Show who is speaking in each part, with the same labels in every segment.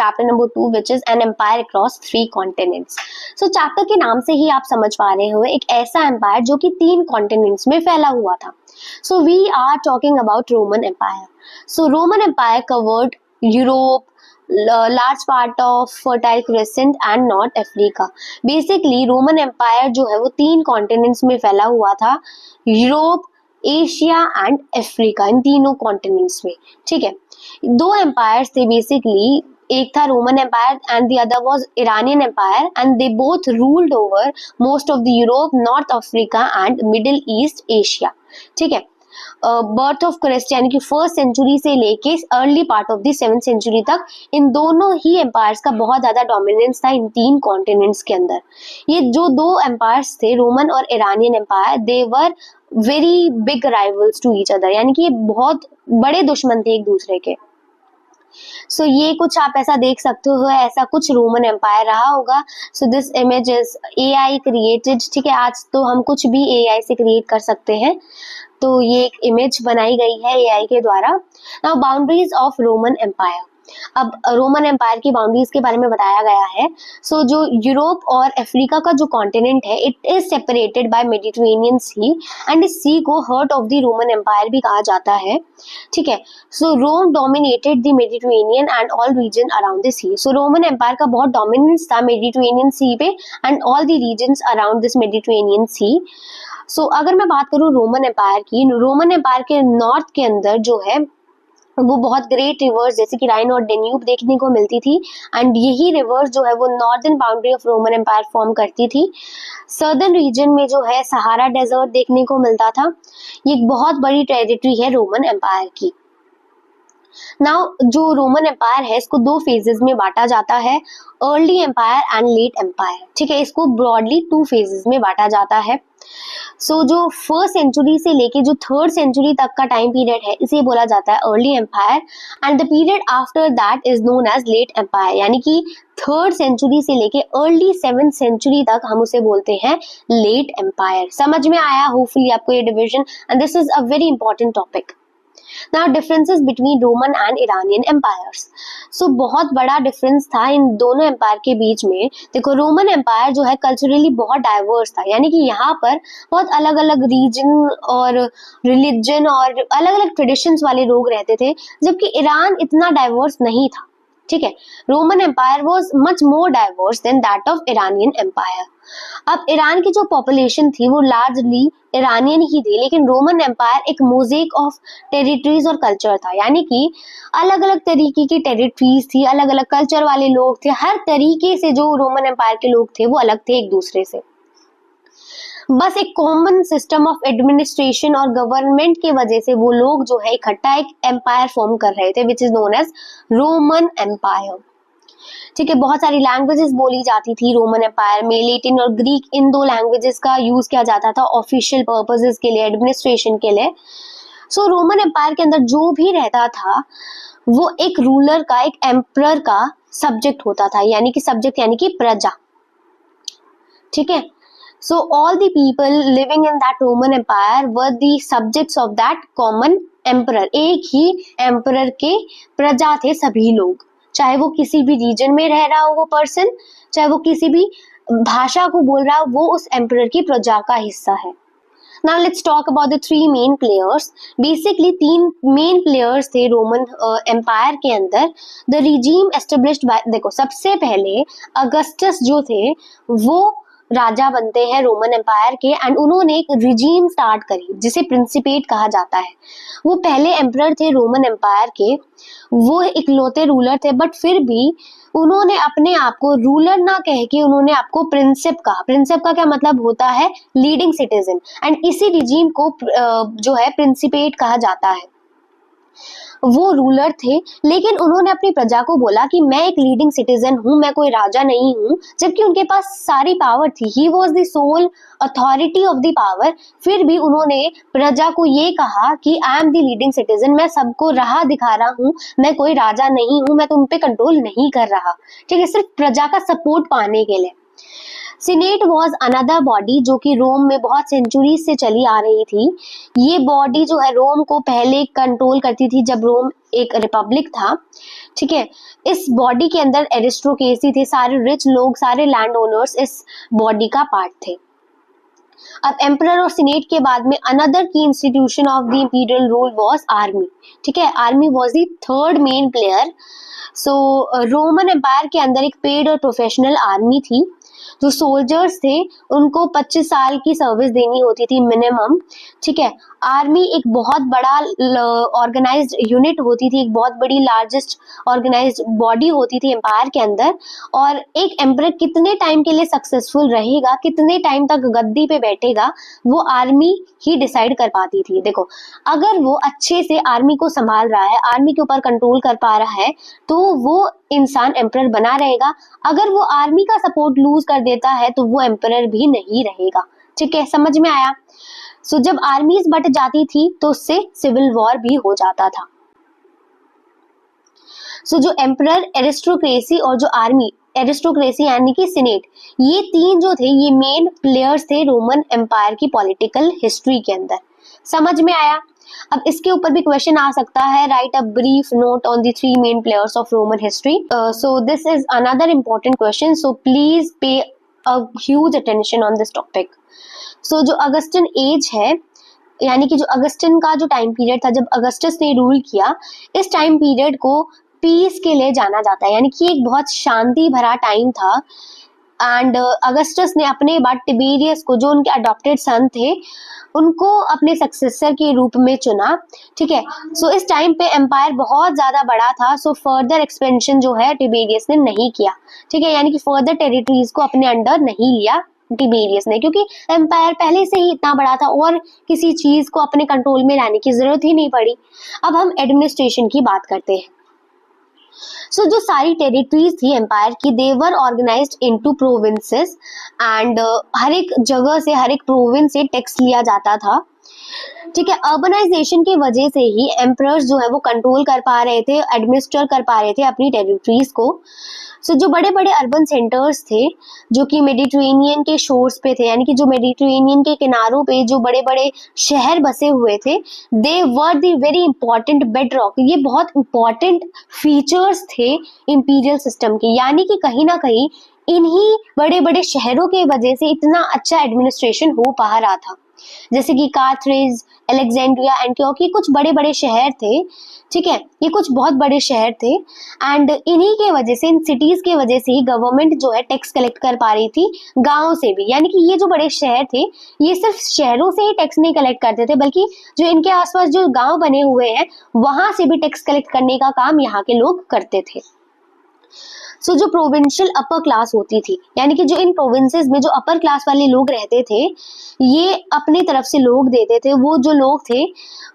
Speaker 1: Chapter number 2 which is an empire across 3 continents. So chapter के नाम से ही आप समझ पा रहे हो एक ऐसा एम्पायर जो कि 3 कॉन्टिनेंट्स में फैला हुआ था। So we are talking about Roman empire. So Roman empire covered Europe, large part of fertile crescent and north Africa. Basically Roman empire जो है वो 3 कॉन्टिनेंट्स में फैला हुआ था, यूरोप, एशिया एंड अफ्रीका, इन तीनों कॉन्टिनेंट्स में। ठीक है, 2 एम्पायर्स थे बेसिकली, एक था Roman empire and the other was Iranian empire and they both ruled over most of the Europe, north Africa and middle east Asia. ठीक है, बर्थ ऑफ क्राइस्ट यानी कि 1st सेंचुरी से लेके early part of the 7th century तक इन दोनों ही empires का बहुत ज्यादा डोमिनेंस था इन 3 कॉन्टिनेंट्स के अंदर। ये जो 2 एम्पायर्स थे, रोमन और Iranian empire, they were very big rivals to each other, यानी कि ये बहुत बड़े दुश्मन थे एक दूसरे के। सो ये कुछ आप ऐसा देख सकते हो, ऐसा कुछ रोमन एम्पायर रहा होगा। So this image is AI created. ठीक है, आज तो हम कुछ भी एआई से क्रिएट कर सकते हैं, तो ये एक इमेज बनाई गई है एआई के द्वारा। Now boundaries of Roman empire. अब रोमन एम्पायर की बाउंड्रीज के बारे में बताया गया है। सो जो यूरोप और अफ्रीका का जो कॉन्टिनेंट है, it is separated by Mediterranean sea and इस सी को heart of the Roman empire भी कहा जाता है। ठीक है, so Rome dominated the Mediterranean and all region around the sea. So Roman empire का बहुत डोमिनेंस था मेडिटेरेनियन सी पे and all the regions around this Mediterranean sea. So अगर मैं बात करूं रोमन एम्पायर की, रोमन एम्पायर के नॉर्थ के अंदर जो है वो बहुत ग्रेट रिवर्स जैसे कि राइन और डेन्यूब देखने को मिलती थी एंड यही रिवर्स जो है वो northern boundary of Roman empire form करती थी। सर्दर्न रीजन में जो है सहारा डेजर्ट देखने को मिलता था। ये एक बहुत बड़ी टेरिटरी है रोमन एम्पायर की। नाउ जो रोमन एम्पायर है इसको 2 फेजेस में बांटा जाता है, early empire and late empire. ठीक है, इसको ब्रॉडली 2 फेजेस में बांटा जाता है। सो जो 1st सेंचुरी से लेके जो 3rd सेंचुरी तक का टाइम पीरियड है इसे बोला जाता है early empire and the period after that is known as late empire, यानी कि 3rd सेंचुरी से लेके अर्ली 7th सेंचुरी तक हम उसे बोलते हैं लेट एम्पायर। समझ में आया होपफुली आपको ये division, and this is a very important topic. Now differences between Roman and Iranian empires. So बहुत बड़ा डिफरेंस था इन दोनों एम्पायर के बीच में। देखो, रोमन एम्पायर जो है कल्चरली बहुत डाइवर्स था, यानी कि यहाँ पर बहुत अलग अलग रीजन और रिलीजन और अलग अलग ट्रेडिशंस वाले लोग रहते थे, जबकि ईरान इतना डाइवर्स नहीं था। ठीक है, Roman empire was much more diverse than that of Iranian empire. अब ईरान की जो पॉपुलेशन थी वो लार्जली ईरानियन ही थी, लेकिन रोमन एम्पायर एक मोज़ेक ऑफ टेरिटरीज और कल्चर था, यानी कि अलग अलग तरीके की टेरिटरीज थी, अलग अलग कल्चर वाले लोग थे। हर तरीके से जो रोमन एम्पायर के लोग थे वो अलग थे एक दूसरे से। बस एक कॉमन सिस्टम ऑफ एडमिनिस्ट्रेशन और गवर्नमेंट की वजह से वो लोग जो है इकट्ठा एक एम्पायर फॉर्म कर रहे थे which is known as Roman empire. ठीक है, बहुत सारी लैंग्वेजेस बोली जाती थी रोमन एम्पायर में। लैटिन और ग्रीक इन 2 लैंग्वेजेस का यूज किया जाता था ऑफिशियल पर्पसेस के लिए, एडमिनिस्ट्रेशन के लिए। सो रोमन एम्पायर के अंदर जो भी रहता था वो एक रूलर का, एक एम्परर का सब्जेक्ट होता था, यानी कि सब्जेक्ट यानी कि प्रजा। ठीक है, so all the people living in that Roman Empire were the subjects of that common emperor। एक ही emperor के प्रजा थे सभी लोग, चाहे वो किसी भी रीजन में रह रहा हो वो पर्सन, चाहे वो किसी भी भाषा को बोल रहा हो, वो उस emperor की प्रजा का हिस्सा है। Now let's talk about the 3 main players। Basically 3 main players थे रोमन एम्पायर के अंदर। The regime established by, देखो सबसे पहले अगस्टस जो थे वो राजा बनते हैं रोमन एम्पायर के एंड उन्होंने एक रिजीम स्टार्ट करी जिसे प्रिंसिपेट कहा जाता है। वो पहले एम्परर थे रोमन एम्पायर के, वो इकलौते रूलर थे, बट फिर भी उन्होंने अपने आप को रूलर ना कह के उन्होंने आपको प्रिंसिप कहा। प्रिंसिप का क्या मतलब होता है? लीडिंग सिटीजन, एंड इसी रिजीम को जो है प्रिंसिपेट कहा जाता है। वो रूलर थे, लेकिन उन्होंने अपनी प्रजा को बोला कि मैं एक लीडिंग सिटीजन हूँ, मैं कोई राजा नहीं हूँ, जबकि उनके पास सारी पावर थी। He was the soul authority of the power. फिर भी उन्होंने प्रजा को ये कहा कि I am the leading citizen, मैं सबको राह दिखा रहा हूँ, मैं कोई राजा नहीं हूँ, मैं तुम पे कंट्रोल नहीं कर रहा। ठीक है, सिर्फ प्रजा का सपोर्ट पाने के लिए। सीनेट वॉज अनदर बॉडी जो कि रोम में बहुत सेंचुरी से चली आ रही थी। ये बॉडी जो है रोम को पहले कंट्रोल करती थी जब रोम एक रिपब्लिक था। ठीक है, इस बॉडी के अंदर एरिस्टोक्रेसी थे, सारे रिच लोग, सारे लैंड ओनर्स इस बॉडी का पार्ट थे। अब एम्परर और सीनेट के बाद में अनदर की institution of the imperial rule was army. ठीक है, army was the third main player. So Roman empire के अंदर एक पेड और प्रोफेशनल आर्मी थी। जो सोल्जर्स थे उनको 25 साल की सर्विस देनी होती थी मिनिमम। ठीक है, आर्मी एक बहुत बड़ा ऑर्गेनाइज्ड यूनिट होती थी, एक बहुत बड़ी लार्जेस्ट ऑर्गेनाइज्ड बॉडी होती थी एम्पायर के अंदर। और एक एम्परर कितने टाइम के लिए सक्सेसफुल रहेगा, कितने टाइम तक गद्दी पे बैठेगा, वो आर्मी ही डिसाइड कर पाती थी। देखो, अगर वो अच्छे से आर्मी को संभाल रहा है, आर्मी के ऊपर कंट्रोल कर पा रहा है, तो वो इंसान एम्परर बना रहेगा। अगर वो आर्मी का सपोर्ट लूज कर देता है तो वो एम्परर भी नहीं रहेगा। ठीक है, समझ में आया? सो जब आर्मीज बट जाती थी तो उससे सिविल वॉर भी हो जाता था। सो जो एम्परर, एरिस्टोक्रेसी और जो आर्मी, एरिस्टोक्रेसी यानी कि सीनेट, ये तीन जो थे ये मेन प्लेयर्स थे रोमन एम्पायर की पॉलिटिकल हिस्ट्री के अंदर। समझ में आया? अब इसके ऊपर भी क्वेश्चन आ सकता है, write a brief note on the three main players of Roman history. So this is another important question, so please pay a huge attention on this topic. So जो अगस्टिन एज है, यानी कि जो Augustine का जो time period था जब Augustus ने रूल किया, इस टाइम पीरियड को पीस के लिए जाना जाता है, यानी कि एक बहुत शांति भरा टाइम था। एंड अगस्टस ने अपने बाद टिबेरियस को, जो उनके अडॉप्टेड सन थे, उनको अपने सक्सेसर के रूप में चुना। ठीक है, सो इस टाइम पे एम्पायर बहुत ज्यादा बड़ा था, सो फर्दर एक्सपेंशन जो है टिबेरियस ने नहीं किया। ठीक है, यानी कि फर्दर टेरिटरीज को अपने अंडर नहीं लिया टिबेरियस ने, क्योंकि एम्पायर पहले से ही इतना बड़ा था और किसी चीज को अपने कंट्रोल में लाने की जरूरत ही नहीं पड़ी। अब हम एडमिनिस्ट्रेशन की बात करते हैं। सो जो सारी टेरिटरीज थी एम्पायर की, दे वर ऑर्गेनाइज्ड इनटू प्रोविंसेस एंड हर एक जगह से, हर एक प्रोविंस से टैक्स लिया जाता था। ठीक है, अर्बनाइजेशन की वजह से ही एम्परर्स जो है वो कंट्रोल कर पा रहे थे, एडमिनिस्टर कर पा रहे थे अपनी टेरिटरीज को। सो जो बड़े बड़े अर्बन सेंटर्स थे जो कि मेडिटेरेनियन के शोर्स पे थे, यानी कि जो मेडिटेरेनियन के किनारों पे जो बड़े बड़े शहर बसे हुए थे, they were the very important bedrock. ये बहुत इंपॉर्टेंट फीचर्स थे इंपीरियल सिस्टम के, यानी कि कहीं ना कहीं इन्हीं बड़े बड़े शहरों के वजह से इतना अच्छा एडमिनिस्ट्रेशन हो पा रहा था। जैसे कि कार्थरेज, अलेक्जेंड्रिया, एंटियोक, ये कुछ बड़े बड़े शहर थे। ठीक है, ये कुछ बहुत बड़े शहर थे एंड इन्हीं के वजह से, इन सिटीज के वजह से ही गवर्नमेंट जो है टैक्स कलेक्ट कर पा रही थी गांव से भी। यानी कि ये जो बड़े शहर थे ये सिर्फ शहरों से ही टैक्स नहीं कलेक्ट करते थे, बल्कि जो इनके आसपास जो गांव बने हुए हैं वहां से भी टैक्स कलेक्ट करने का काम यहाँ के लोग करते थे। सो जो प्रोविंशियल अपर क्लास होती थी, यानी कि जो इन प्रोविंसेस में जो अपर क्लास वाले लोग रहते थे, ये अपनी तरफ से लोग देते थे। वो जो लोग थे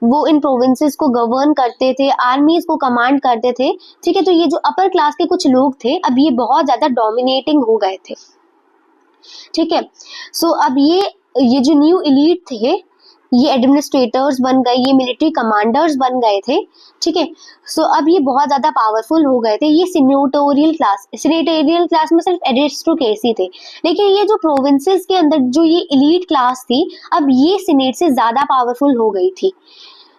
Speaker 1: वो इन प्रोविंसेस को गवर्न करते थे, आर्मीज को कमांड करते थे। ठीक है, तो ये जो अपर क्लास के कुछ लोग थे अब ये बहुत ज्यादा डोमिनेटिंग हो गए थे। ठीक है, सो अब ये जो न्यू एलीट थे ये एडमिनिस्ट्रेटर्स बन गए, ये मिलिट्री कमांडर्स बन गए थे। ठीक है, सो अब ये बहुत ज्यादा पावरफुल हो गए थे। ये सीनेटोरियल क्लास में सिर्फ एरिस्टोक्रेसी थे, लेकिन ये जो प्रोविंसेस के अंदर जो ये एलीट क्लास थी अब ये सीनेट से ज्यादा पावरफुल हो गई थी।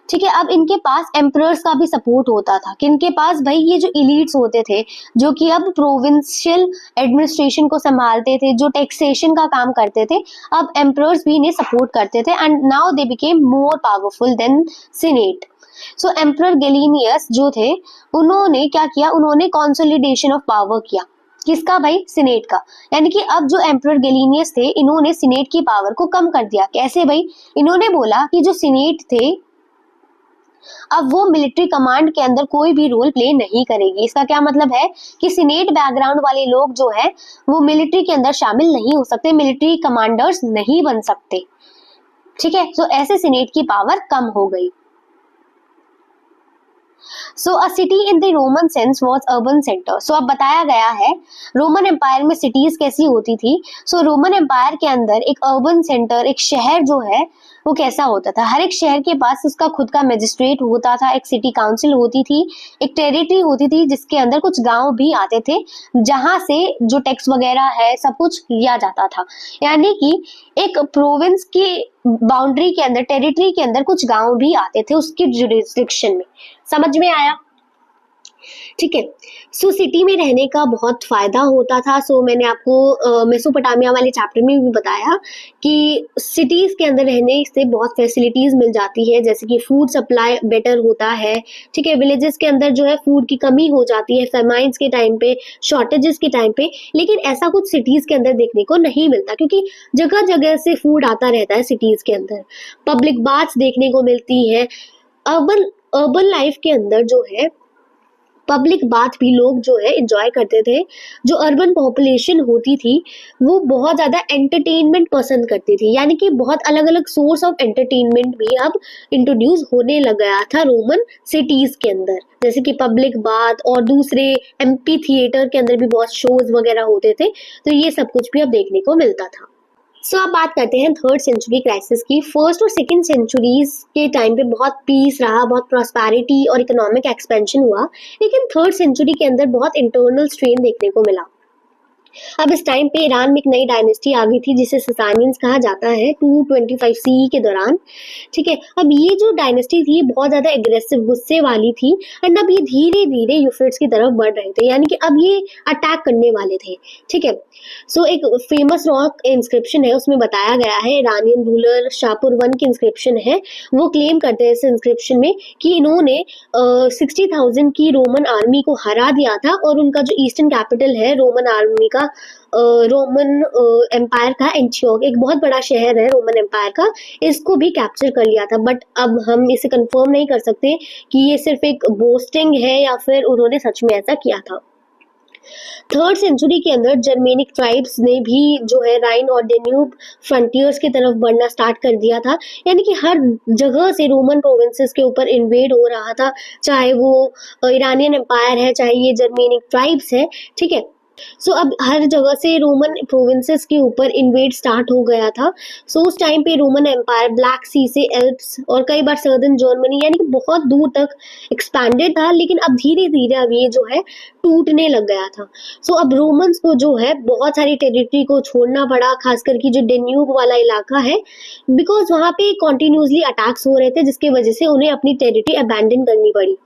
Speaker 1: ठीक है, अब इनके पास एम्परर्स का भी सपोर्ट होता था कि इनके पास भाई ये जो एलीट्स होते थे जो कि अब प्रोविंशियल एडमिनिस्ट्रेशन को संभालते थे, जो टैक्सेशन का काम करते थे, अब एम्परर्स भी इन्हें सपोर्ट करते थे and now they became more powerful than senate. So emperor Gallienus जो थे उन्होंने क्या किया, उन्होंने कंसोलिडेशन ऑफ पावर किया। किसका भाई? सीनेट का। यानी कि अब जो एम्परर गैलिनियस थे इन्होंने सीनेट की पावर को कम कर दिया। कैसे भाई? इन्होंने बोला कि जो सीनेट थे अब वो मिलिट्री कमांड के अंदर कोई भी रोल प्ले नहीं करेगी। इसका क्या मतलब है कि सीनेट बैकग्राउंड वाले लोग जो है वो मिलिट्री के अंदर शामिल नहीं हो सकते, मिलिट्री कमांडर्स नहीं बन सकते। ठीक है, तो ऐसे सीनेट की पावर कम हो गई। So a city in the Roman sense was urban centre. So अब बताया गया है रोमन एम्पायर में सिटीज कैसी होती थी। सो रोमन एम्पायर के अंदर एक अर्बन सेंटर, एक शहर जो है वो कैसा होता था। हर एक शहर के पास उसका खुद का मजिस्ट्रेट होता था, एक सिटी काउंसिल होती थी, एक टेरिटरी होती थी जिसके अंदर कुछ गांव भी आते थे जहां से जो टैक्स वगैरह है सब कुछ लिया जाता था। यानी कि एक प्रोविंस की बाउंड्री के अंदर, टेरिटरी के अंदर कुछ गांव भी आते थे उसकी जुरिस्डिक्शन में। समझ में आया? ठीक है। सो सिटी में रहने का बहुत फायदा होता था। सो मैंने आपको मेसोपोटामिया वाले चैप्टर में भी बताया कि सिटीज के अंदर रहने से बहुत फैसिलिटीज मिल जाती है, जैसे कि फूड सप्लाई बेटर होता है। ठीक है। विलेजेस के अंदर जो है फूड की कमी हो जाती है फेमाइन्स के टाइम पे, शॉर्टेजेस के टाइम पे, लेकिन ऐसा कुछ सिटीज के अंदर देखने को नहीं मिलता क्योंकि जगह जगह से फूड आता रहता है सिटीज के अंदर। पब्लिक बाथ्स देखने को मिलती है। अर्बन अर्बन लाइफ के अंदर जो है पब्लिक बात भी लोग जो है एंजॉय करते थे। जो अर्बन पॉपुलेशन होती थी वो बहुत ज्यादा एंटरटेनमेंट पसंद करती थी, यानी कि बहुत अलग अलग सोर्स ऑफ एंटरटेनमेंट भी अब इंट्रोड्यूस होने लग गया था रोमन सिटीज के अंदर, जैसे कि पब्लिक बात और दूसरे एम्पी थिएटर के अंदर भी बहुत शोज वगैरह होते थे। तो ये सब कुछ भी अब देखने को मिलता था। सो अब बात करते हैं थर्ड सेंचुरी क्राइसिस की। फर्स्ट और सेकंड सेंचुरीज के टाइम पे बहुत पीस रहा, बहुत प्रॉस्पेरिटी और इकोनॉमिक एक्सपेंशन हुआ, लेकिन थर्ड सेंचुरी के अंदर बहुत इंटरनल स्ट्रेन देखने को मिला। अब इस टाइम पे ईरान में एक नई डायनेस्टी आ गई थी जिसे ससानियंस कहा जाता है 225 सीई के दौरान। ठीक है। अब ये जो डायनेस्टी थी बहुत ज्यादा एग्रेसिव, गुस्से वाली थी, एंड अब ये धीरे धीरे यूफ्रेट्स की तरफ बढ़ रहे थे, यानी कि अब ये अटैक करने वाले थे। ठीक है। सो एक फेमस रॉक इंस्क्रिप्शन है, उसमें बताया गया है, इरानियन रूलर शाहपुर वन की इंस्क्रिप्शन है। वो क्लेम करते हैं इस इंस्क्रिप्शन में कि इन्होंने 60,000 की रोमन आर्मी को हरा दिया था और उनका जो ईस्टर्न कैपिटल है रोमन आर्मी का, रोमन एम्पायर का एंटियोक, एक बहुत बड़ा शहर है रोमन एम्पायर का, इसको भी कैप्चर कर लिया था। बट अब हम इसे कंफर्म नहीं कर सकते कि ये सिर्फ एक बोस्टिंग है या फिर उन्होंने सच में ऐसा किया था। थर्ड सेंचुरी के अंदर जर्मेनिक ट्राइब्स ने भी जो है राइन और डेन्यूब फ्रंटियर्स की तरफ बढ़ना स्टार्ट कर दिया था, यानी कि हर जगह से रोमन प्रोविंसेस के ऊपर इन्वेड हो रहा था, चाहे वो ईरानियन एम्पायर है चाहे ये जर्मेनिक ट्राइब्स है। ठीक है। सो अब हर जगह से रोमन प्रोविंसेस के ऊपर इन्वेड स्टार्ट हो गया था। सो उस टाइम पे रोमन एम्पायर ब्लैक सी से एल्प्स और कई बार सर्दर्न जर्मनी यानी कि बहुत दूर तक एक्सपैंडेड था, लेकिन अब धीरे धीरे अब ये जो है टूटने लग गया था। सो अब रोमन्स को जो है बहुत सारी टेरिटरी को छोड़ना पड़ा, खास करके जो डेन्यूब वाला इलाका है, बिकॉज वहां पे कंटिन्यूसली अटैक्स हो रहे थे जिसकी वजह से उन्हें अपनी टेरिटरी अबैंडन करनी पड़ी।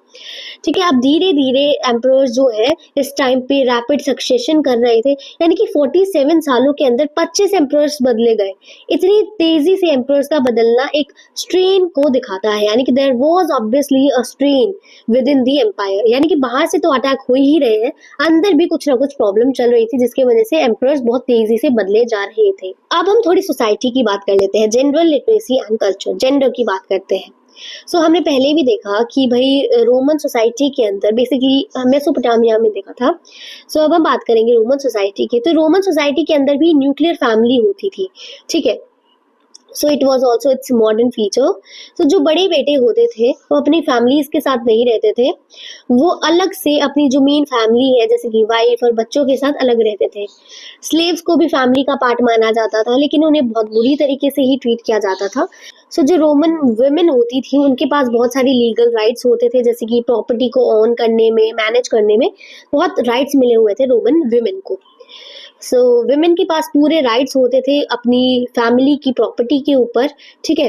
Speaker 1: ठीक है। अब धीरे धीरे एम्परर्स जो है इस टाइम पे रैपिड सक्सेशन कर रहे थे, यानी कि 47 सालों के अंदर 25 एम्परर्स बदले गए। इतनी तेजी से एम्परर्स का बदलना एक स्ट्रेन को दिखाता है, यानी कि there was obviously a strain within the empire, यानी कि बाहर से तो अटैक हो ही रहे हैं, अंदर भी कुछ ना कुछ प्रॉब्लम चल रही थी जिसकी वजह से एम्परर्स बहुत तेजी से बदले जा रहे थे। अब हम थोड़ी सोसाइटी की बात कर लेते हैं, general literacy and culture, gender की बात करते हैं। हमने पहले भी देखा कि भाई रोमन सोसाइटी के अंदर बेसिकली मेसोपोटामिया में देखा था। अब हम बात करेंगे रोमन सोसाइटी की। तो रोमन सोसाइटी के अंदर भी न्यूक्लियर फैमिली होती थी। ठीक है। So it was also it's modern feature. जो बड़े बेटे होते थे वो अपनी फैमिलीज के साथ नहीं रहते थे, वो अलग से अपनी जो मेन फैमिली है जैसे कि वाइफ और बच्चों के साथ अलग रहते थे। स्लेव्स को भी फैमिली का पार्ट माना जाता था, लेकिन उन्हें बहुत बुरी तरीके से ही ट्रीट किया जाता था। जो रोमन वुमेन होती थी उनके पास बहुत सारी लीगल राइट्स होते थे, जैसे कि प्रॉपर्टी को ऑन करने में, मैनेज करने में बहुत राइट्स मिले हुए थे रोमन वुमेन को। वुमेन के पास पूरे राइट्स होते थे अपनी फैमिली की प्रॉपर्टी के ऊपर। ठीक है।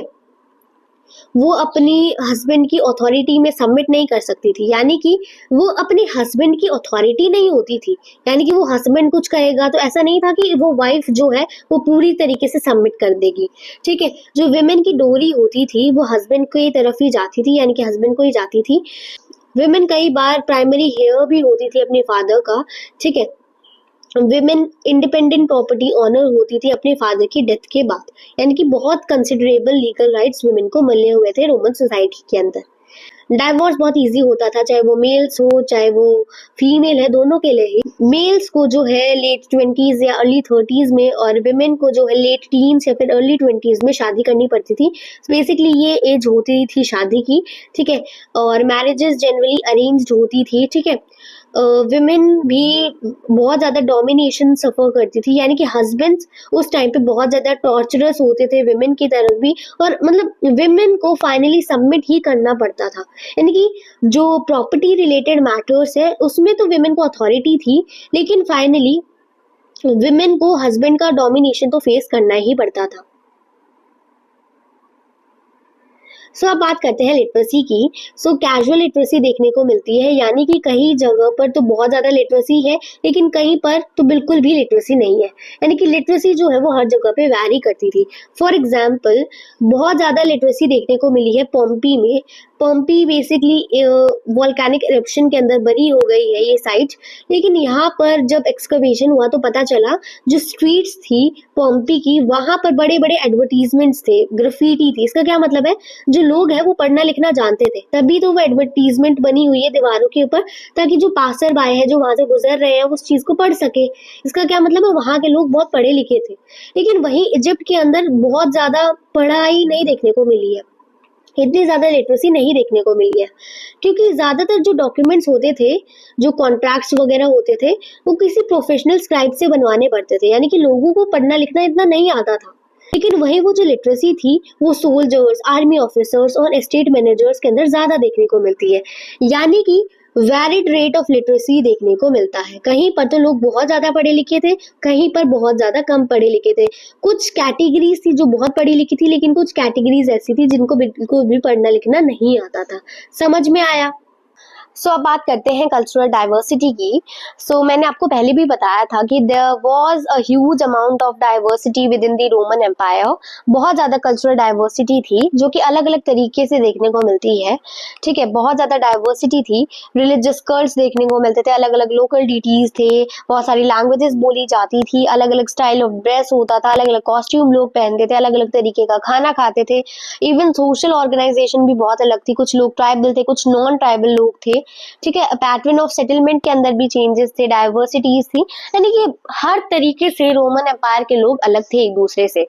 Speaker 1: वो अपनी हस्बैंड की अथॉरिटी में सबमिट नहीं कर सकती थी, यानी कि वो अपने हस्बैंड की अथॉरिटी नहीं होती थी, यानी कि वो हस्बैंड कुछ कहेगा तो ऐसा नहीं था कि वो वाइफ जो है वो पूरी तरीके से सबमिट कर देगी। ठीक है। जो विमेन की डोरी होती थी वो हस्बैंड की तरफ ही जाती थी, यानी कि हस्बैंड को ही जाती थी। विमेन कई बार प्राइमरी हेयर भी होती थी अपने फादर का। ठीक है। विमेन इंडिपेंडेंट प्रॉपर्टी ऑनर होती थी अपने फादर की डेथ के बाद, यानी कि बहुत कंसिडरेबल लीगल राइट्स विमेन को मिले हुए थे रोमन सोसाइटी के अंदर। डाइवोर्स बहुत इजी होता था, चाहे वो मेल्स हो चाहे वो फीमेल है, दोनों के लिए ही। मेल्स को जो है लेट 20s या अर्ली 30s में, और विमेन को जो है लेट टीन्स या फिर अर्ली 20s में शादी करनी पड़ती थी। बेसिकली ये एज होती थी शादी की। ठीक है। और मैरिजेस जनरली अरेंज्ड होती थी। ठीक है। विमेन भी बहुत ज़्यादा डोमिनेशन सफ़र करती थी, यानी कि हस्बैंड्स उस टाइम पे बहुत ज़्यादा टॉर्चरस होते थे विमेन की तरफ भी, और मतलब विमेन को फाइनली सबमिट ही करना पड़ता था। यानी कि जो प्रॉपर्टी रिलेटेड मैटर्स है उसमें तो विमेन को अथॉरिटी थी, लेकिन फाइनली विमेन को हस्बैंड का डोमिनेशन तो फेस करना ही पड़ता था। अब बात करते हैं लिटरेसी की। कैजुअल लिटरेसी देखने को मिलती है, यानी कि कई जगह पर तो बहुत ज्यादा लिटरेसी है, लेकिन कहीं पर तो बिल्कुल भी लिटरेसी नहीं है। यानी कि लिटरेसी जो है वो हर जगह पे वैरी करती थी। फॉर एग्जाम्पल, बहुत ज्यादा लिटरेसी देखने को मिली है पोम्पी में। पोम्पी बेसिकली वॉल्केनिक इरप्शन के अंदर बनी हो गई है ये साइट, लेकिन यहाँ पर जब एक्सकवेशन हुआ तो पता चला जो स्ट्रीट्स थी पोम्पी की, वहां पर बड़े बड़े एडवर्टीजमेंट्स थे, ग्राफिटी थी। इसका क्या मतलब है, जो लोग हैं वो पढ़ना लिखना जानते थे, तभी तो वो एडवर्टीजमेंट बनी हुई है दीवारों के ऊपर, ताकि जो पासर बाय है, जो वहां से गुजर रहे हैं, उस चीज को पढ़ सके। इसका क्या मतलब है, वहां के लोग बहुत पढ़े लिखे थे। लेकिन वहीं इजिप्ट के अंदर बहुत ज्यादा पढ़ाई नहीं देखने को मिली है, इतनी ज्यादा लिटरेसी नहीं देखने को मिली है, क्योंकि ज्यादातर जो डॉक्यूमेंट्स होते थे, जो कॉन्ट्रैक्ट्स वगैरह होते थे, वो किसी प्रोफेशनल स्क्राइब से बनवाने पड़ते थे, यानी कि लोगों को पढ़ना लिखना इतना नहीं आता था। लेकिन वही वो जो लिटरेसी थी वो सोल्जर्स, आर्मी ऑफिसर्स और एस्टेट मैनेजर्स के अंदर ज्यादा देखने को मिलती है, यानी कि वैरिड रेट ऑफ लिटरेसी देखने को मिलता है। कहीं पर तो लोग बहुत ज्यादा पढ़े लिखे थे, कहीं पर बहुत ज्यादा कम पढ़े लिखे थे। कुछ कैटेगरीज थी जो बहुत पढ़ी लिखी थी, लेकिन कुछ कैटेगरीज ऐसी थी जिनको बिल्कुल भी पढ़ना लिखना नहीं आता था। समझ में आया? अब बात करते हैं कल्चरल डाइवर्सिटी की। मैंने आपको पहले भी बताया था कि there was a huge amount of diversity within the Roman empire. बहुत ज़्यादा कल्चरल डाइवर्सिटी थी जो कि अलग अलग तरीके से देखने को मिलती है। ठीक है, बहुत ज़्यादा डाइवर्सिटी थी। रिलीजियस कल्ट्स देखने को मिलते थे, अलग अलग लोकल डिटीज थे, बहुत सारी लैंग्वेजेस बोली जाती थी, अलग अलग स्टाइल ऑफ ड्रेस होता था, अलग अलग कॉस्ट्यूम लोग पहनते थे, अलग अलग तरीके का खाना खाते थे। इवन सोशल ऑर्गेनाइजेशन भी बहुत अलग थी, कुछ लोग ट्राइबल थे, कुछ नॉन ट्राइबल लोग थे। ठीक है, पैटर्न ऑफ सेटलमेंट के अंदर भी चेंजेस थे, डाइवर्सिटीज थी, यानी कि हर तरीके से रोमन एम्पायर के लोग अलग थे एक दूसरे से।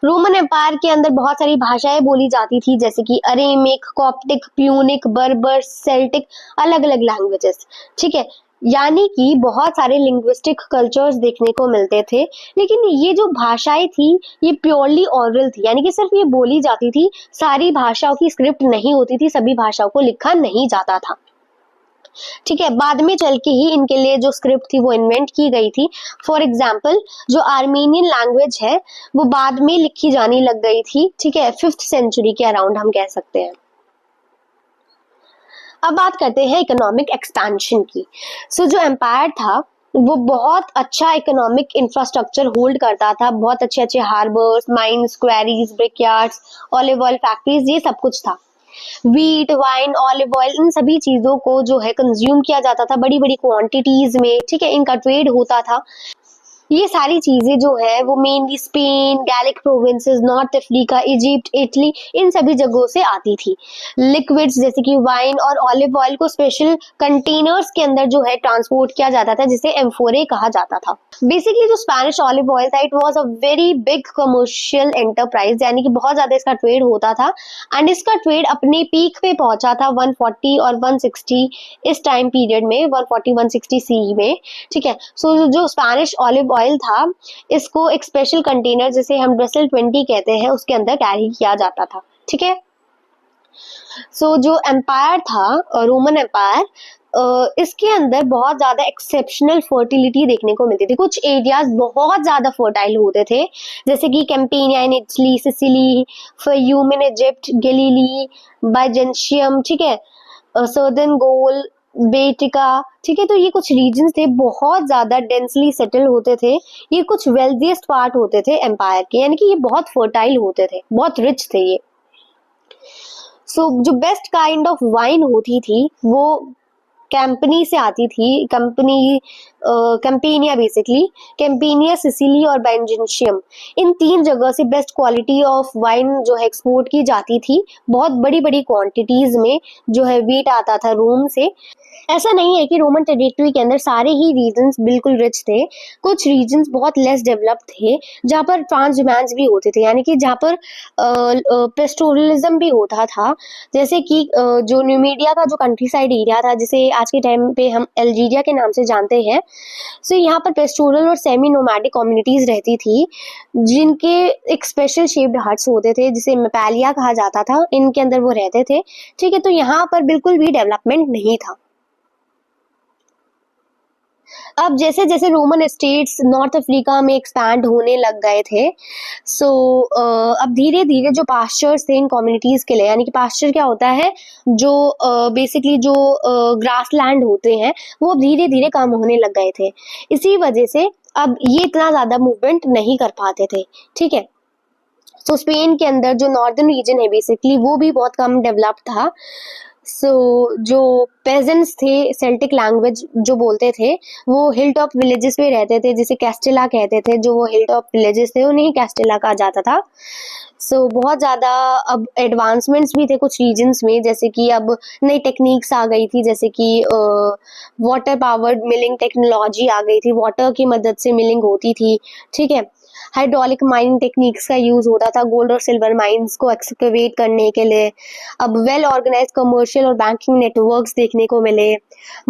Speaker 1: रोमन एम्पायर के अंदर बहुत सारी भाषाएं बोली जाती थी, जैसे कि अरेमिक, कॉप्टिक, प्यूनिक, बर्बर, सेल्टिक, अलग अलग लैंग्वेजेस। ठीक है, यानी कि बहुत सारे लिंग्विस्टिक कल्चर्स देखने को मिलते थे। लेकिन ये जो भाषाएं थी ये प्योरली ऑरल थी, यानी कि सिर्फ ये बोली जाती थी, सारी भाषाओं की स्क्रिप्ट नहीं होती थी, सभी भाषाओं को लिखा नहीं जाता था। ठीक है, बाद में चल के ही इनके लिए जो स्क्रिप्ट थी वो इन्वेंट की गई थी। फॉर एग्जाम्पल, जो आर्मेनियन लैंग्वेज है वो बाद में लिखी जाने लग गई थी। ठीक है, 5th सेंचुरी के अराउंड हम कह सकते हैं। अब बात करते हैं इकोनॉमिक एक्सपेंशन की। जो एम्पायर था वो बहुत अच्छा इकोनॉमिक इंफ्रास्ट्रक्चर होल्ड करता था, बहुत अच्छे अच्छे harbours, mines, quarries, brickyards, olive oil factories, ये सब कुछ था। वीट, वाइन, ऑलिव ऑयल, इन सभी चीजों को जो है कंज्यूम किया जाता था बड़ी बड़ी क्वांटिटीज में। ठीक है, इनका ट्रेड होता था। ये सारी चीजें जो है वो mainly Spain, Gallic provinces, North Africa, Egypt, Italy, इन सभी जगहों से आती थी। लिक्विड्स जैसे कि वाइन और ऑलिव ऑयल को स्पेशल कंटेनर्स के अंदर जो है ट्रांसपोर्ट किया जाता था, जिसे एम्फोरे कहा जाता था। बेसिकली जो स्पेनिश ऑलिव ऑयल था, it was a very big commercial enterprise, यानी कि बहुत ज्यादा इसका ट्रेड होता था। एंड इसका ट्रेड अपने पीक पे पहुंचा था 140 और 160 इस टाइम पीरियड में, 140 160 सी में। ठीक है, जो स्पेनिश ऑलिव ऑयल था, इसको एक स्पेशल कंटेनर जिसे हम ब्रसेल 20 कहते हैं उसके अंदर कैरी किया जाता था। ठीक है, जो एम्पायर था रोमन एम्पायर, इसके अंदर बहुत ज्यादा एक्सेप्शनल फर्टिलिटी देखने को मिलती थी। कुछ एरियाज बहुत ज्यादा फर्टाइल होते थे, जैसे कि Campania in Italy, Sicily, Fayum in Egypt, Galilee, Byzantium, ठीक है, सर्दन गोल, बेटिका। ठीक है, तो ये कुछ रीजन्स थे, बहुत ज्यादा डेंसली सेटल होते थे। ये कुछ वेल्थिएस्ट पार्ट होते थे एम्पायर के, यानी कि ये बहुत फर्टाइल होते थे, बहुत रिच थे ये। जो बेस्ट काइंड ऑफ वाइन होती थी वो कैंपनी से आती थी। कैंपेनिया, बेसिकली कैंपेनिया, सिसिली और बाइजेंशियम, इन 3 जगह से बेस्ट क्वालिटी ऑफ वाइन जो है एक्सपोर्ट की जाती थी। बहुत बड़ी बड़ी क्वांटिटीज में जो है वीट आता था रोम से। ऐसा नहीं है कि रोमन टेरिटरी के अंदर सारे ही रीजन्स बिल्कुल रिच थे, कुछ रीजन्स बहुत लेस डेवलप्ड थे जहाँ पर ट्रांसहिमांस भी होते थे, यानी कि जहाँ पर पेस्टोरलिज्म भी होता था। जैसे कि जो न्यूमीडिया का जो कंट्री साइड एरिया था, जिसे आज के टाइम पे हम अल्जीरिया के नाम से जानते हैं, सो यहाँ पर पेस्टोरल और सेमी नोमैडिक कम्युनिटीज रहती थी, जिनके एक स्पेशल शेप्ड हट्स होते थे जिसे मेपालिया कहा जाता था, इनके अंदर वो रहते थे। ठीक है, तो यहाँ पर बिल्कुल भी डेवलपमेंट नहीं था। अब जैसे जैसे रोमन स्टेट्स नॉर्थ अफ्रीका में एक्सपैंड होने लग गए थे, सो अब धीरे धीरे जो पास्चर्स थे इन कम्युनिटीज के लिए, यानी कि पास्चर क्या होता है, जो बेसिकली जो ग्रास लैंड होते हैं, वो अब धीरे धीरे कम होने लग गए थे। इसी वजह से अब ये इतना ज्यादा मूवमेंट नहीं कर पाते थे। ठीक है, तो स्पेन के अंदर जो नॉर्दर्न रीजन है बेसिकली वो भी बहुत कम डेवलप था। सो जो पेजेंट्स थे, सेल्टिक लैंग्वेज जो बोलते थे, वो हिल टॉप विलेजेस में रहते थे, जिसे कैस्टेला कहते थे। जो वो हिल टॉप विलेजेस थे उन्हें कैस्टेला कहा जाता था। बहुत ज्यादा अब एडवांसमेंट्स भी थे कुछ रीजन्स में, जैसे कि अब नई टेक्निक्स आ गई थी, जैसे कि वाटर पावर्ड मिलिंग टेक्नोलॉजी आ गई थी, वाटर की मदद से मिलिंग होती थी। ठीक है, हाइड्रोलिक माइनिंग टेक्निक्स का यूज होता था गोल्ड और सिल्वर माइंस को एक्सकवेट करने के लिए। अब वेल ऑर्गेनाइज कमर्शियल और बैंकिंग नेटवर्क्स देखने को मिले।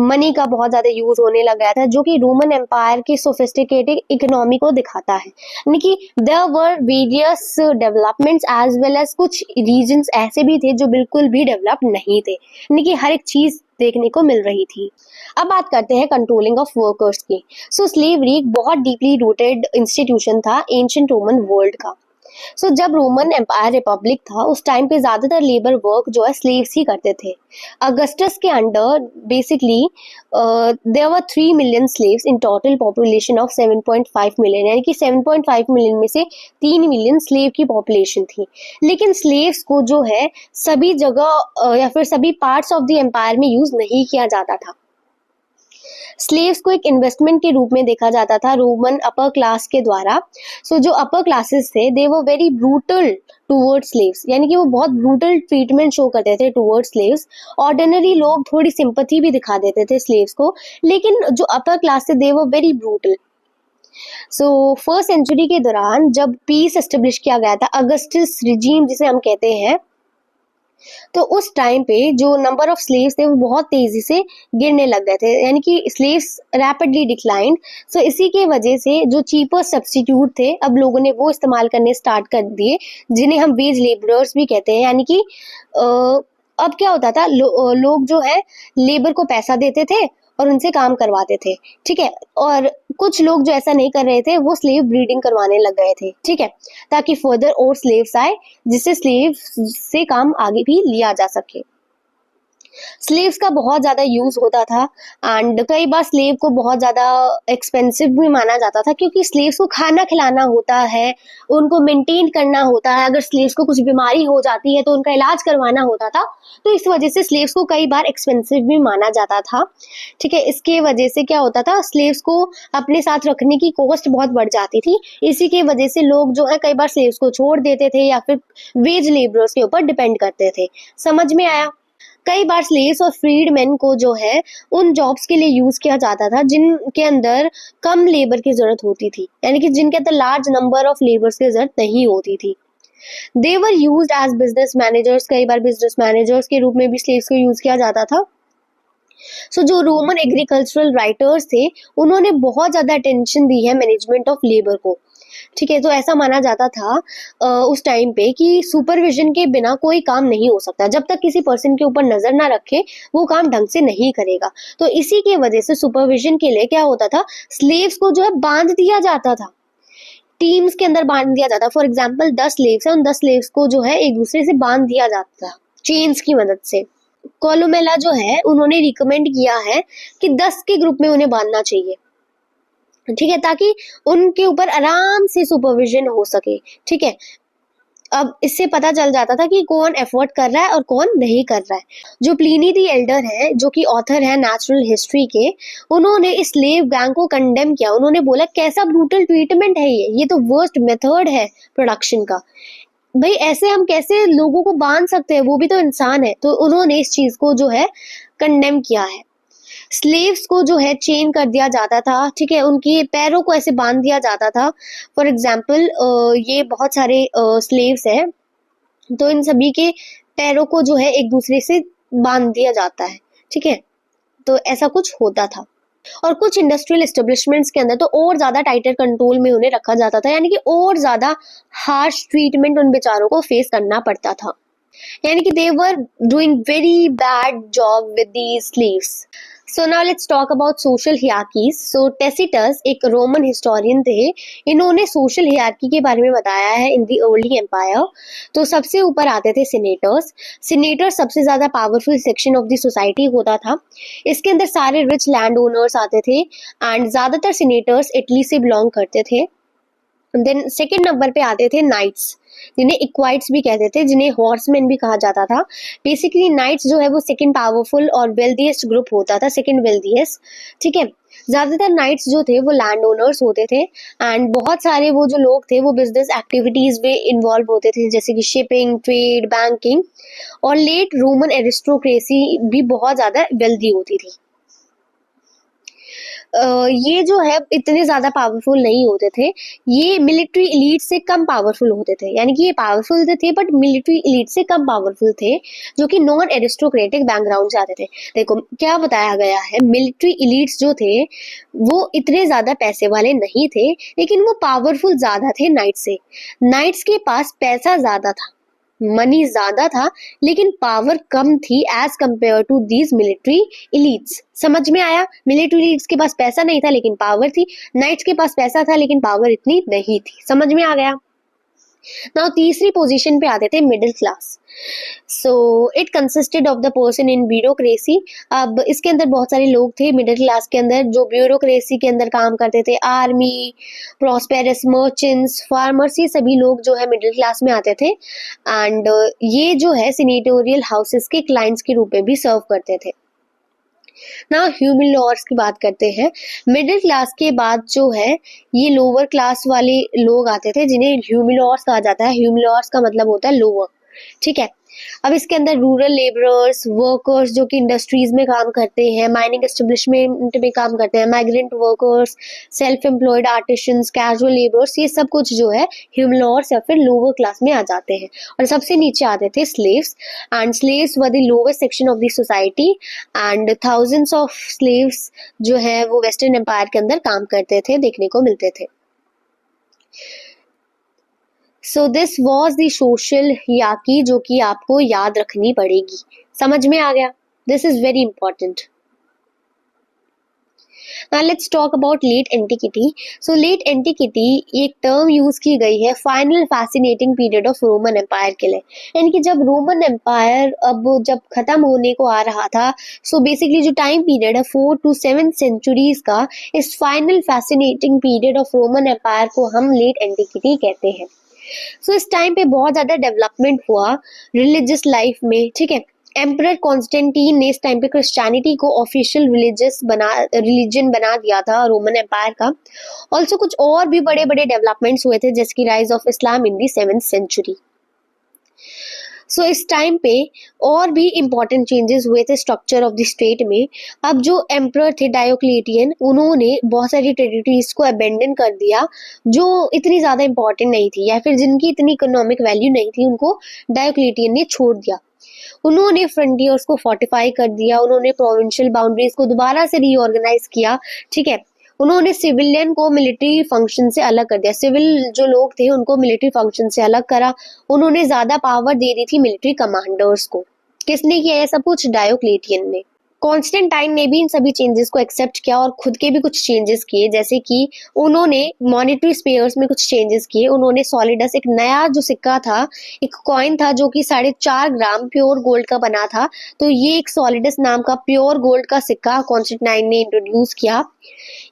Speaker 1: मनी का बहुत ज्यादा यूज होने लग गया था, जो कि रोमन एम्पायर की सोफिस्टिकेटेड इकोनॉमी को दिखाता है। यानी कि there were various developments as well as कुछ रीजन्स ऐसे भी थे जो बिल्कुल भी डेवलप नहीं थे, यानी कि हर एक चीज देखने को मिल रही थी। अब बात करते हैं कंट्रोलिंग ऑफ वर्कर्स की। स्लेवरी एक बहुत डीपली रूटेड इंस्टीट्यूशन था एंशिएंट रोमन वर्ल्ड का। जब रोमन एम्पायर रिपब्लिक था उस टाइम पे ज्यादातर लेबर वर्क जो है स्लेव्स ही करते थे। अगस्टस के under basically there were 3 million slaves in total population of 7.5 million, यानी कि 7.5 मिलियन में से 3 मिलियन स्लेव की पॉपुलेशन थी। लेकिन स्लेव्स को जो है सभी जगह या फिर सभी पार्ट्स ऑफ द एम्पायर में यूज नहीं किया जाता था। स्लेव्स को एक इन्वेस्टमेंट के रूप में देखा जाता था रोमन अपर क्लास के द्वारा। जो अपर क्लासेस थे दे वो वेरी ब्रूटल टूवर्ड्स स्लेव्स, यानी कि वो बहुत ब्रूटल ट्रीटमेंट शो करते थे टूवर्ड्स स्लेव्स। ऑर्डिनरी लोग थोड़ी सिंपैथी भी दिखा देते थे स्लेव्स को, लेकिन जो अपर क्लास थे दे वो वेरी ब्रूटल। फर्स्ट सेंचुरी के दौरान जब पीस एस्टेब्लिश किया गया था, अगस्टस रिजीम जिसे हम कहते हैं, तो उस टाइम पे जो नंबर ऑफ स्लेव्स थे वो बहुत तेजी से गिरने लग गए थे, यानी कि स्लेव्स रैपिडली डिक्लाइंड। इसी के वजह से जो चीपर सब्स्टिट्यूट थे अब लोगों ने वो इस्तेमाल करने स्टार्ट कर दिए, जिन्हें हम वेज लेबरर्स भी कहते हैं। यानी कि अब क्या होता था, लोग जो है लेबर को पैसा देते थे और उनसे काम करवाते थे। ठीक है, और कुछ लोग जो ऐसा नहीं कर रहे थे वो स्लेव ब्रीडिंग करवाने लग गए थे। ठीक है, ताकि फर्दर और स्लेव्स आए, जिससे स्लेव से काम आगे भी लिया जा सके। स्लेव्स का बहुत ज्यादा यूज होता था एंड कई बार स्लेव को बहुत ज्यादा एक्सपेंसिव भी माना जाता था, क्योंकि स्लेव्स को खाना खिलाना होता है, उनको मेंटेन करना होता है। अगर स्लेव्स को कुछ बीमारी हो जाती है तो उनका इलाज करवाना होता था, तो इस वजह से स्लेव्स को कई बार एक्सपेंसिव भी माना जाता था। ठीक है, इसके वजह से क्या होता था, स्लेव्स को अपने साथ रखने की कॉस्ट बहुत बढ़ जाती थी। इसी के वजह से लोग जो है कई बार स्लेव्स को छोड़ देते थे या फिर वेज लेबरर्स के ऊपर डिपेंड करते थे। समझ में आया? कई बार स्लेव्स और फ्रीडमैन को जो है उन जॉब्स के लिए यूज किया जाता था जिनके अंदर कम लेबर की जरूरत होती थी, यानी कि जिनके अंदर लार्ज नंबर ऑफ लेबर्स की जरूरत नहीं होती थी। They were used as business managers, कई बार बिजनेस मैनेजर्स के रूप में भी स्लेव्स को यूज किया जाता था। जो रोमन एग्रीकल्चरल राइटर्स थे उन्होंने बहुत ज्यादा अटेंशन दी है मैनेजमेंट ऑफ लेबर को। ठीक है, तो ऐसा माना जाता था उस टाइम पे कि सुपरविजन के बिना कोई काम नहीं हो सकता। जब तक किसी पर्सन के ऊपर नजर ना रखे वो काम ढंग से नहीं करेगा। तो इसी के वजह से सुपरविजन के लिए क्या होता था, स्लेव्स को जो है बांध दिया जाता था, टीम्स के अंदर बांध दिया जाता। फॉर एग्जाम्पल 10 स्लेव्स है, उन 10 स्लेव्स को जो है एक दूसरे से बांध दिया जाता था चेन्स की मदद से। कोलोमेला जो है उन्होंने रिकमेंड किया है कि 10 के ग्रुप में उन्हें बांधना चाहिए। ठीक है, ताकि उनके ऊपर आराम से सुपरविजन हो सके। ठीक है, अब इससे पता चल जाता था कि कौन एफर्ट कर रहा है और कौन नहीं कर रहा है। जो प्लिनी दी एल्डर है, जो कि ऑथर है नेचुरल हिस्ट्री के, उन्होंने इस स्लेव गैंग को कंडेम किया। उन्होंने बोला कैसा ब्रूटल ट्रीटमेंट है ये तो वर्स्ट मेथड है प्रोडक्शन का। भाई ऐसे हम कैसे लोगों को बांध सकते हैं, वो भी तो इंसान है। तो उन्होंने इस चीज को जो है कंडेम किया है। स्लेव्स को जो है चेन कर दिया जाता था, ठीक है, उनके पैरों को ऐसे बांध दिया जाता था। फॉर एग्जाम्पल ये बहुत सारे स्लेव्स हैं, तो इन सभी के पैरों को जो है एक दूसरे से बांध दिया जाता है, ठीक है, तो ऐसा कुछ होता था। और कुछ इंडस्ट्रियल एस्टेब्लिशमेंट्स के अंदर तो और ज्यादा टाइटर कंट्रोल में उन्हें रखा जाता था, यानी कि और ज्यादा हार्श ट्रीटमेंट उन बेचारों को फेस करना पड़ता था, यानी कि they were doing very bad job with these slaves. So now let's talk about social hierarchies. So Tacitus एक रोमन हिस्टोरियन थे, इन्होंने सोशल हियरार्की के बारे में बताया है इन द अर्ली एम्पायर। तो सबसे ऊपर आते थे सिनेटर्स। सिनेटर सबसे ज्यादा powerful section of the society होता था। इसके अंदर सारे रिच लैंड ओनर्स आते थे एंड ज्यादातर सिनेटर्स इटली से बिलोंग करते थे। देन सेकेंड नंबर पे आते थे नाइट्स, जिन्हें इक्वाइट्स भी कहते थे, जिन्हें हॉर्समैन भी कहा जाता था। बेसिकली नाइट्स जो है वो सेकंड पावरफुल और वेल्दीएस्ट ग्रुप होता था, सेकंड वेल्दीएस्ट, ठीक है। ज्यादातर नाइट्स जो थे वो लैंड ओनर्स होते थे एंड बहुत सारे वो जो लोग थे वो बिजनेस एक्टिविटीज में इन्वॉल्व होते थे, जैसे कि शिपिंग, ट्रेड, बैंकिंग। और लेट रोमन एरिस्टोक्रेसी भी बहुत ज्यादा वेल्दी होती थी। ये जो है इतने ज्यादा पावरफुल नहीं होते थे, ये मिलिट्री एलीट से कम पावरफुल होते थे, यानी कि ये पावरफुल तो थे बट मिलिट्री एलीट से कम पावरफुल थे, जो कि नॉन एरिस्टोक्रेटिक बैकग्राउंड से आते थे। देखो क्या बताया गया है, मिलिट्री एलीट्स जो थे वो इतने ज्यादा पैसे वाले नहीं थे, लेकिन वो पावरफुल ज्यादा थे नाइट्स से। नाइट्स के पास पैसा ज्यादा था, मनी ज्यादा था, लेकिन पावर कम थी as compared to these military elites. समझ में आया? मिलिट्री इलीट्स के पास पैसा नहीं था लेकिन पावर थी, नाइट्स के पास पैसा था लेकिन पावर इतनी नहीं थी। समझ में आ गया? नाउ तीसरी पोजीशन पे आते थे middle class. So it consisted of the person in bureaucracy. अब इसके अंदर बहुत सारे लोग थे मिडिल क्लास के अंदर जो ब्यूरोक्रेसी के अंदर काम करते थे, आर्मी, प्रॉस्पेरस, मर्चेंट्स, फार्मर्स, ये सभी लोग जो है मिडिल क्लास में आते थे एंड ये जो है सीनेटोरियल हाउसेस के क्लाइंट्स के रूप में भी सर्व करते थे। ना ह्यूमिलॉर्स की बात करते हैं। मिडिल क्लास के बाद जो है ये लोअर क्लास वाले लोग आते थे, जिन्हें ह्यूमिलॉर्स कहा जाता है। ह्यूमिलॉर्स का मतलब होता है लोअर, ठीक है। अब इसके अंदर रूरल लेबरर्स, वर्कर्स जो कि इंडस्ट्रीज में काम करते हैं, माइनिंग एस्टेब्लिशमेंट में काम करते हैं, migrant workers, self employed artisans, casual labourers, ये सब कुछ जो है ह्यूमिलॉर्स या फिर लोअर क्लास में आ जाते हैं। और सबसे नीचे आते थे slaves and slaves were the lowest section of the society and thousands of slaves जो है वो वेस्टर्न एम्पायर के अंदर काम करते थे, देखने को मिलते थे। So this was the social hierarchy जो कि आपको याद रखनी पड़ेगी। समझ में आ गया? This is very important. Now let's talk about late antiquity. So late antiquity एक टर्म यूज की गई है final fascinating period of Roman empire के लिए, यानी कि जब रोमन एम्पायर अब जब खत्म होने को आ रहा था, सो बेसिकली जो टाइम पीरियड है 4 to 7 सेंचुरीज का, इस final fascinating period of Roman empire को हम लेट एंटिक्विटी कहते हैं। सो इस टाइम पे बहुत ज्यादा डेवलपमेंट हुआ रिलीजियस लाइफ में, ठीक है। एम्परर कॉन्स्टेंटीन ने इस टाइम पे क्रिश्चियनिटी को ऑफिशियल रिलीजन बना दिया था रोमन एम्पायर का। ऑल्सो कुछ और भी बड़े बड़े डेवलपमेंट्स हुए थे, जैसे कि rise of Islam in the 7th century. So इस टाइम पे और भी इम्पोर्टेंट चेंजेस हुए थे स्ट्रक्चर ऑफ द स्टेट में। अब जो एम्परर थे डायोक्लेटियन, उन्होंने बहुत सारी टेरिटरीज को अबेंडन कर दिया जो इतनी ज्यादा इम्पोर्टेंट नहीं थी या फिर जिनकी इतनी इकोनॉमिक वैल्यू नहीं थी, उनको डायोक्लेटियन ने छोड़ दिया। उन्होंने फ्रंटियर्स को फोर्टिफाई कर दिया, उन्होंने प्रोविंशियल बाउंड्रीज को दोबारा से रीऑर्गेनाइज किया, ठीक है। उन्होंने सिविलियन को मिलिट्री फंक्शन से अलग कर दिया, सिविल जो लोग थे उनको मिलिट्री फंक्शन से अलग करा। उन्होंने ज्यादा पावर दे दी थी मिलिट्री कमांडर्स को। किसने किया है सब कुछ? डायोक्लेटियन ने। कॉन्स्टेंटाइन ने भी इन सभी चेंजेस को एक्सेप्ट किया और खुद के भी कुछ चेंजेस किए, जैसे कि उन्होंने मॉनेटरी स्पेयर्स में कुछ चेंजेस किए। उन्होंने सॉलिडस, एक नया जो सिक्का था, एक कॉइन था जो कि 4.5 ग्राम प्योर गोल्ड का बना था, तो ये एक सॉलिडस नाम का प्योर गोल्ड का सिक्का कॉन्स्टेंटाइन ने इंट्रोड्यूस किया।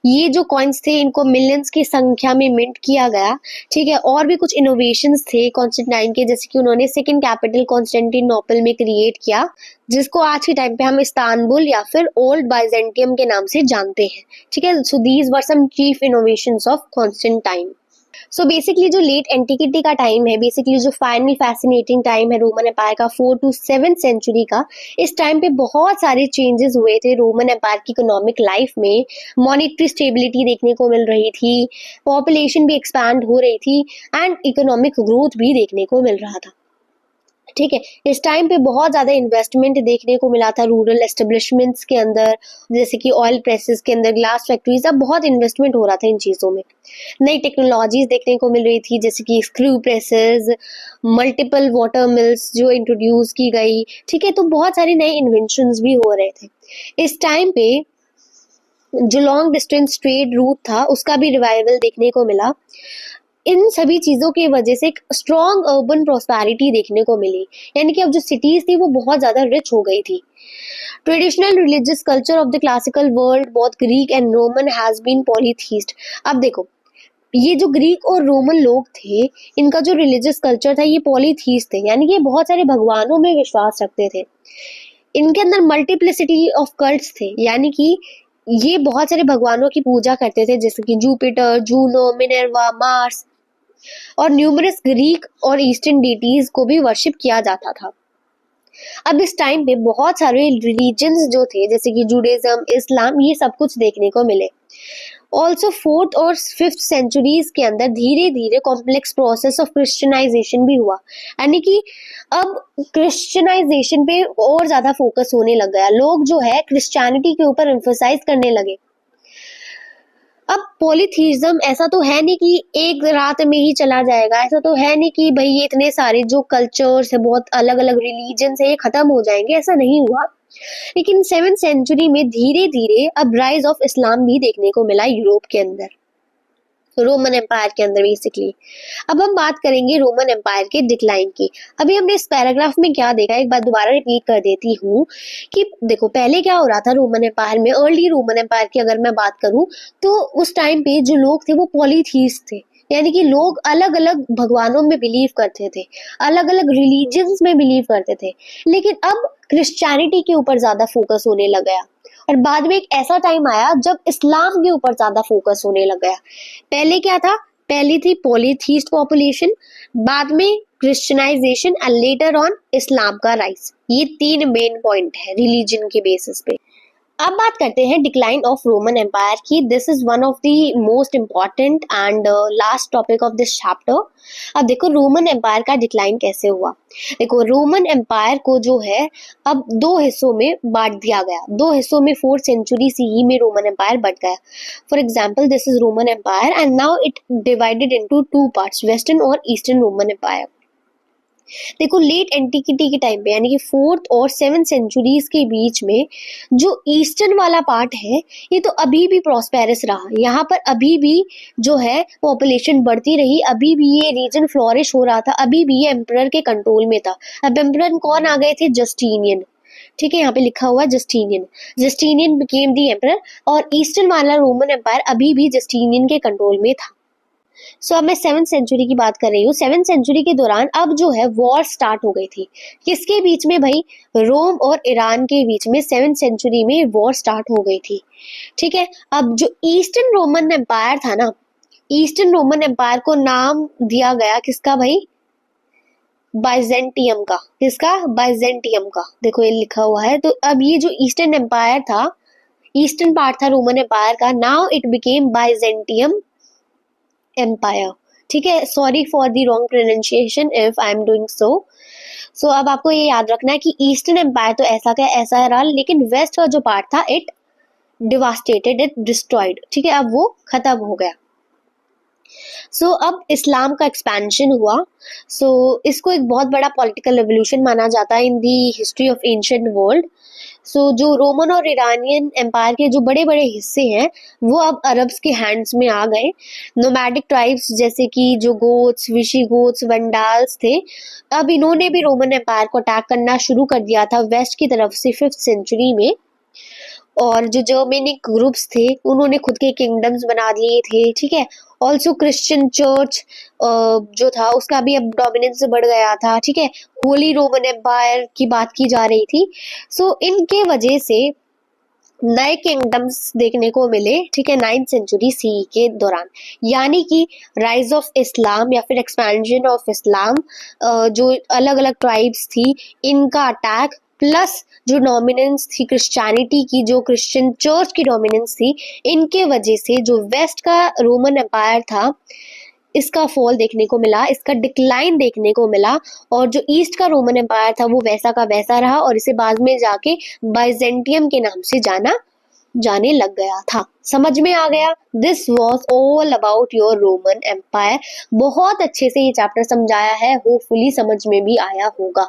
Speaker 1: ये जो कॉइन्स थे इनको मिलियंस की संख्या में मिंट किया गया, ठीक है। और भी कुछ इनोवेशंस थे कॉन्स्टेंटाइन के, जैसे कि उन्होंने सेकंड कैपिटल कॉन्स्टेंटिनोपल में क्रिएट किया, जिसको आज के टाइम पे हम इस्तांबुल या फिर ओल्ड बाइजेंटियम के नाम से जानते हैं, ठीक है। So these were some chief innovations of Constantine. So basically जो लेट एंटिकिटी का टाइम है, बेसिकली जो फाइनल फैसिनेटिंग टाइम है रोमन एम्पायर का 4 to 7 सेंचुरी का, इस टाइम पे बहुत सारे चेंजेस हुए थे रोमन एम्पायर की इकोनॉमिक लाइफ में। मॉनेटरी स्टेबिलिटी देखने को मिल रही थी, पॉपुलेशन भी एक्सपैंड हो रही थी एंड इकोनॉमिक ग्रोथ भी देखने को मिल रहा था। ठीक है, इस टाइम पे बहुत ज़्यादा इन्वेस्टमेंट देखने को मिला था रूरल एस्टेब्लिशमेंट्स के अंदर, जैसे कि ऑयल प्रेसेस के अंदर, ग्लास फैक्ट्रीज, अब बहुत इन्वेस्टमेंट हो रहा था इन चीज़ों में। नई टेक्नोलॉजीज देखने को मिल रही थी, जैसे कि screw presses, multiple water mills जो इंट्रोड्यूस की गई। ठीक है, तो बहुत सारे नए इन्वेंशंस भी हो रहे थे इस टाइम पे। जो लॉन्ग डिस्टेंस ट्रेड रूट था उसका भी रिवाइवल देखने को मिला। इन सभी चीज़ों की वजह से एक स्ट्रॉन्ग अर्बन प्रोस्पैरिटी देखने को मिली, यानी कि अब जो सिटीज़ थी वो बहुत ज़्यादा रिच हो गई थी। Traditional religious culture of the classical world, both Greek and Roman, has been polytheist. अब देखो, ये जो ग्रीक और रोमन लोग थे, इनका जो रिलीजियस कल्चर था ये पॉलीथीस्ट थे, यानी कि ये बहुत सारे भगवानों में विश्वास रखते थे। इनके अंदर मल्टीप्लिसिटी ऑफ कल्ट्स थे, यानी कि ये बहुत सारे भगवानों की पूजा करते थे, जैसे कि जुपिटर, जूनो, मिनर्वा, मार्स, और न्यूमरस ग्रीक और ईस्टर्न डीटीज को भी वर्शिप किया जाता था। अब इस टाइम पे बहुत सारे रिलीजन्स जो थे, जैसे कि जुडाइज्म, इस्लाम, ये सब कुछ देखने को मिले। ऑल्सो 4th और 5th सेंचुरीज के अंदर धीरे धीरे कॉम्प्लेक्स प्रोसेस ऑफ क्रिश्चियनाइजेशन भी हुआ, यानी कि अब क्रिश्चियनाइजेशन पे और ज्यादा फोकस होने लग गया। लोग जो है क्रिश्चियनिटी के ऊपर एम्फोसाइज करने लगे। अब पॉलीथीइज्म ऐसा तो है नहीं कि एक रात में ही चला जाएगा, ऐसा तो है नहीं कि भाई ये इतने सारे जो कल्चर्स है, बहुत अलग अलग रिलीजन्स है, ये खत्म हो जाएंगे, ऐसा नहीं हुआ। लेकिन 7th सेंचुरी में धीरे धीरे अब राइज ऑफ इस्लाम भी देखने को मिला यूरोप के अंदर, रोमन एम्पायर के अंदर बेसिकली। अब हम बात करेंगे रोमन एम्पायर के डिक्लाइन की। अभी हमने इस पैराग्राफ में क्या देखा, एक बार दोबारा रिपीट कर देती हूँ कि देखो पहले क्या हो रहा था रोमन एम्पायर में। अर्ली रोमन एम्पायर की अगर मैं बात करूँ तो उस टाइम पे जो लोग थे वो पॉलीथीस्ट थे, यानी कि लोग अलग अलग भगवानों में बिलीव करते थे, अलग अलग रिलीजन्स में बिलीव करते थे। लेकिन अब क्रिश्चियनिटी के ऊपर ज्यादा फोकस होने लग गया, और बाद में एक ऐसा टाइम आया जब इस्लाम के ऊपर ज्यादा फोकस होने लग गया। पहले क्या था, पहली थी पॉलीथीस्ट पॉपुलेशन, बाद में क्रिश्चियनाइजेशन एंड लेटर ऑन इस्लाम का राइज। ये 3 मेन पॉइंट है रिलीजन के बेसिस पे। अब बात करते हैं डिक्लाइन ऑफ रोमन एम्पायर की। This is one of the most important and last topic of this chapter. अब देखो रोमन एम्पायर का डिक्लाइन कैसे हुआ। देखो रोमन एम्पायर को जो है अब 2 हिस्सों में बांट दिया गया, 2 हिस्सों में 4th सेंचुरी CE में रोमन एम्पायर बट गया। For example this is Roman empire and now it divided into 2 parts, western और ईस्टर्न रोमन एम्पायर। देखो लेट एंटिकिटी के टाइम पे, यानी कि 4th और 7th सेंचुरीज के बीच में जो ईस्टर्न वाला पार्ट है ये तो अभी भी प्रॉस्पेरस रहा। यहाँ पर अभी भी जो है पॉपुलेशन बढ़ती रही, अभी भी ये रीजन फ्लोरिश हो रहा था, अभी भी ये एम्परर के कंट्रोल में था। अब एम्परर कौन आ गए थे, जस्टिनियन। ठीक है, यहाँ पे लिखा हुआ जस्टिनियन, जस्टिनियन बिकेम दी एम्परर, और ईस्टर्न वाला रोमन एम्पायर अभी भी जस्टिनियन के कंट्रोल में था। अब मैं 7th सेंचुरी की बात कर रही हूँ। 7th सेंचुरी के दौरान अब जो है वॉर स्टार्ट हो गई थी। किसके बीच में भाई, रोम और ईरान के बीच में 7th सेंचुरी में वॉर स्टार्ट हो गई थी। ठीक है, अब जो ईस्टर्न रोमन एम्पायर था ना, ईस्टर्न रोमन एम्पायर को नाम दिया गया किसका भाई, बाइजेंटियम का। किसका, बाइजेंटियम का। देखो ये लिखा हुआ है। तो अब ये जो ईस्टर्न एम्पायर था, ईस्टर्न पार्ट था रोमन एम्पायर का, now it became Byzantium empire. ठीक है, sorry for the wrong pronunciation if I am doing so अब आपको ये याद रखना है कि ईस्टर्न एम्पायर तो ऐसा क्या ऐसा रहा, लेकिन वेस्ट का जो पार्ट था इट डिवास्टेटेड, इट डिस्ट्रॉयड। ठीक है, अब वो खत्म हो गया। अब इस्लाम का एक्सपेंशन हुआ। इसको एक बहुत बड़ा पॉलिटिकल रेवोल्यूशन माना जाता है इन दी हिस्ट्री ऑफ एंशिएंट वर्ल्ड। जो रोमन और ईरानियन एम्पायर के जो बड़े बड़े हिस्से हैं वो अब अरब्स के हैंड्स में आ गए। नोमैडिक ट्राइब्स जैसे कि जो गोथ्स, विशिगोथ्स, वंडाल्स थे, अब इन्होंने भी रोमन एम्पायर को अटैक करना शुरू कर दिया था वेस्ट की तरफ से 5th सेंचुरी में। और जो जर्मेनिक ग्रुप्स थे उन्होंने खुद के किंगडम्स बना लिए थे। ठीक है, ऑल्सो क्रिश्चियन चर्च जो था उसका भी अब डोमिनेंस बढ़ गया था। ठीक है, होली रोमन एम्पायर की बात की जा रही थी। इनके वजह से नए किंगडम्स देखने को मिले, ठीक है, 9th सेंचुरी सीई के दौरान, यानी कि राइज ऑफ इस्लाम या फिर एक्सपेंशन ऑफ इस्लाम, जो अलग अलग ट्राइब्स थी इनका अटैक, प्लस जो डोमिनेंस थी क्रिश्चियनिटी की, जो क्रिश्चियन चर्च की डोमिनेंस थी, इनके वजह से जो वेस्ट का रोमन एम्पायर था इसका फॉल देखने को मिला, इसका डिक्लाइन देखने को मिला, और जो ईस्ट का रोमन एम्पायर था वो वैसा का वैसा रहा, और इसे बाद में जाके बाइजेंटियम के नाम से जाने लग गया था। समझ में आ गया? This was all about your Roman empire. बहुत अच्छे से ये चैप्टर समझाया है, होपफुली समझ में भी आया होगा।